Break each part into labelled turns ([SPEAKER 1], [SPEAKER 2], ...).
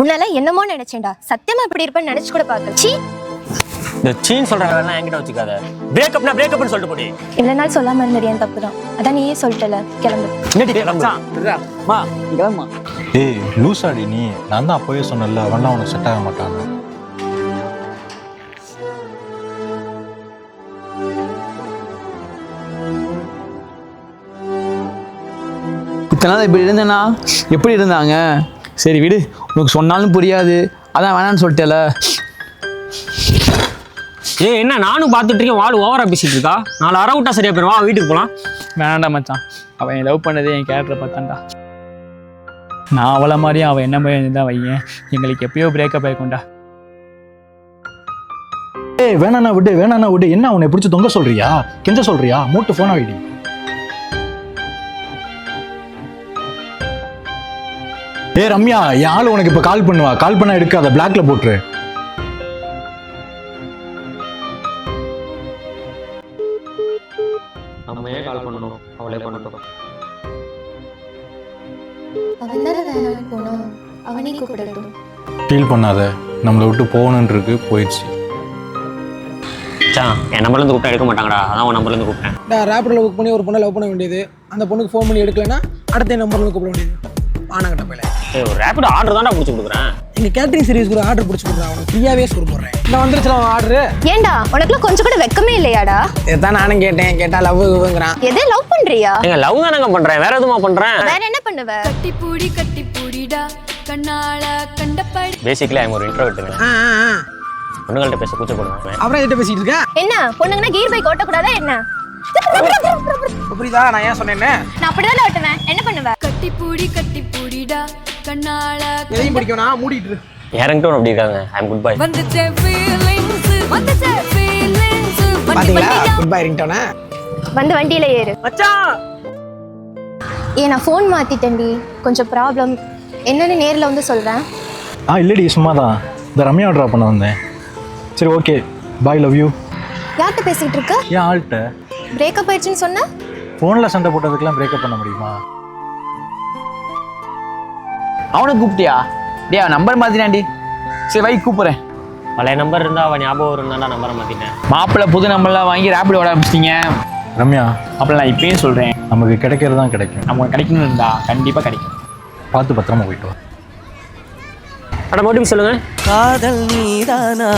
[SPEAKER 1] உன்னால என்னமோ நினைச்சேன்டா, சத்தியமா இப்படி இருப்பேன்னு நினைச்சு கூட பார்க்கல. சீ,
[SPEAKER 2] இந்த சீன் சொல்றதெல்லாம் என்கிட்ட வச்சுக்காத. பிரேக்கப்னா பிரேக்கப்னு சொல்லிட்டு போடி.
[SPEAKER 1] இவ்வளவு நாள் சொல்லாம இருந்தது என் தப்பு தான். அதான் நீயே சொல்லிட்டல, கிளம்பு.
[SPEAKER 2] என்னடி கிளம்பு?
[SPEAKER 3] மா கிளம்புமா.
[SPEAKER 4] ஏய் லூசாடி நீ, நான் தான் அப்போவே சொன்னல அவன்லாம் உனக்கு செட் ஆக மாட்டாங்க.
[SPEAKER 3] இத்தனை நாள் இப்படி இருந்தேன்னா எப்படி இருந்தாங்க? சரி விடு, உனக்கு சொன்னாலும் புரியாது, அதான் வேணான்னு சொல்லிட்டேல.
[SPEAKER 2] என்ன நானும் பார்த்துட்டு இருக்கேன், வாள் ஓவரா பேசிட்டு இருக்கா. 4 அரை விட்டா சரியா போயிடும். வா வீட்டுக்கு போகலாம்.
[SPEAKER 3] வேணாண்டா மச்சான், அவன் என் லவ் பண்ணதே என் கேரக்டரை பார்த்தான்டா. நான் அவளை மாதிரியும் அவன் என்ன மாதிரி இருந்தா வையன், எங்களுக்கு எப்பயோ பிரேக்கப் ஆகிக்கொண்டா.
[SPEAKER 4] ஏய் வேணாண்ணா விடு. என்ன உன்னை பிடிச்சி தொங்க சொல்றியா, கெஞ்ச சொல்றியா? மூட்டு போனா வைடி. ஏய் ரம்யா, என் ஆளு உனக்கு இப்ப கால் பண்ணுவா. கால் பண்ணா எடுக்காத, பிளாக்ல போட்டுரு.
[SPEAKER 2] நம்ம ஏன் கால் பண்ணணும், அவளே பண்ணட்டும்.
[SPEAKER 1] அவன் தானே வேணாலும் போனான், அவனே கூப்பிடட்டும்.
[SPEAKER 4] ஃபீல் பண்ணாத, நம்மளை விட்டு போகணுன்னு இருக்கு, போயிடுச்சு.
[SPEAKER 2] என் நம்பர்ல இருந்து கூப்பிட்டா எடுக்க மாட்டாங்கடா, அதான் உன் நம்பர்ல இருந்து கூப்பிட்டேன்.
[SPEAKER 5] நான் ரேப்பிடில் புக் பண்ணி ஒரு பொண்ணை லவ் பண்ண வேண்டியது, அந்த பொண்ணுக்கு ஃபோன் பண்ணி எடுக்கலைன்னா அடுத்த நம்பர்ல கூப்பிட வேண்டியது. ஆனாங்கட்ட போயில
[SPEAKER 2] ஒரு ரேபிட் ஆர்டர் தான்டா பிடிச்சி கொடுக்குறேன்.
[SPEAKER 5] எங்க கேட்டரிங் சர்வீஸ்க்கு ஒரு ஆர்டர் பிடிச்சி கொடுக்குறேன். அவனுக்கு ஃப்ரீயாவே ஸ்கோர் போடுறேன். நான் வந்துருச்சு ஆர்டரு.
[SPEAKER 1] ஏண்டா உனக்குலாம் கொஞ்சம் கூட வெக்கமே இல்லையாடா?
[SPEAKER 5] இதான் நானும் கேட்டேன், கேட்டா லவ்ங்கிறான்.
[SPEAKER 1] எதை லவ் பண்றியா?
[SPEAKER 2] எங்க லவ் தானங்க பண்றேன், வேற எதுமா பண்றேன்.
[SPEAKER 1] வேற என்ன பண்ணுவ?
[SPEAKER 6] கட்டி பூடிடா கண்ணால கண்டபடி.
[SPEAKER 2] பேசிக்கலி ஐம் ஒரு இன்ட்ரோவர்ட்டுங்க. பொண்ணுங்கள்ட்ட பேச கூச்சப்படுவேன்.
[SPEAKER 5] அப்புறம் என்கிட்ட பேசிட்டு இருக்க
[SPEAKER 1] என்ன பொண்ணுங்கன்னா கீர் பைக் ஓட்ட கூடாதா என்ன?
[SPEAKER 5] புரியுதா நான் ஏன் சொன்னேன்னு?
[SPEAKER 1] நான் அப்படிதான் ஓட்டுவேன். என்ன பண்ணுவ?
[SPEAKER 6] கட்டி பூடிடா கண்ணால
[SPEAKER 5] எதையும் பிடிக்கணும், மூடிட்டு இரு.
[SPEAKER 2] யாரங்கிட்ட அப்படி இருக்காங்க. I'm good boy.
[SPEAKER 6] வந்துச்சே ஃபீலிங்ஸ்
[SPEAKER 5] பாத்தீங்களா குட் பை ரிங்டோனா.
[SPEAKER 1] வந்து வண்டியில ஏறு.
[SPEAKER 5] மச்சான்
[SPEAKER 1] நான் ஃபோன் மாத்திட்டேன்டி, கொஞ்சம் ப்ராப்ளம். என்னன்னு நேர்ல வந்து சொல்றேன்.
[SPEAKER 4] இல்லடி சும்மா தான் இந்த ரம்யா ட்ரா பண்ண வந்தேன். சரி ஓகே பாய், லவ் யூ.
[SPEAKER 1] யார்கிட்ட பேசிட்டு இருக்க?
[SPEAKER 4] ஏன் ஆள்கிட்ட?
[SPEAKER 1] பிரேக்கப் ஆயிடுச்சுன்னு சொன்ன.
[SPEAKER 4] ஃபோனில் சண்டை போட்டதுக்கெல்லாம் பிரேக்கப் பண்ண முடியுமா?
[SPEAKER 3] அவனை கூப்பிட்டியா? டே அவன் நம்பர் மாத்தினாண்டி. சரி வை கூப்பிட்றேன்.
[SPEAKER 2] பழைய நம்பர் இருந்தா அவன் ஞாபகம் இருந்தா நம்பரை மாத்திட்டேன்.
[SPEAKER 3] மாப்பிள்ளை புது நம்பர்லாம் வாங்கி ரேப்பிட் ஓட ஆரம்பிச்சிட்டீங்க.
[SPEAKER 4] ரம்யா,
[SPEAKER 3] அப்போ நான் இப்பயும் சொல்கிறேன்,
[SPEAKER 4] நமக்கு கிடைக்கிறது தான் கிடைக்கும்.
[SPEAKER 3] நமக்கு கிடைக்கணும் இருந்தா கண்டிப்பாக கிடைக்கும்.
[SPEAKER 4] பார்த்து பத்திரமா போயிட்டு வா.
[SPEAKER 2] அட மறுபடியும் சொல்லுங்க.
[SPEAKER 7] காதல் நீதானா,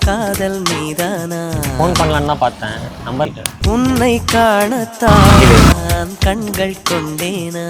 [SPEAKER 7] காதல் நீதானா,
[SPEAKER 2] ஃபோன் பண்ணலான்னு தான் பார்த்தேன், நம்பர்
[SPEAKER 7] உன்னை காணத்தான் கண்கள் கொண்டேனா.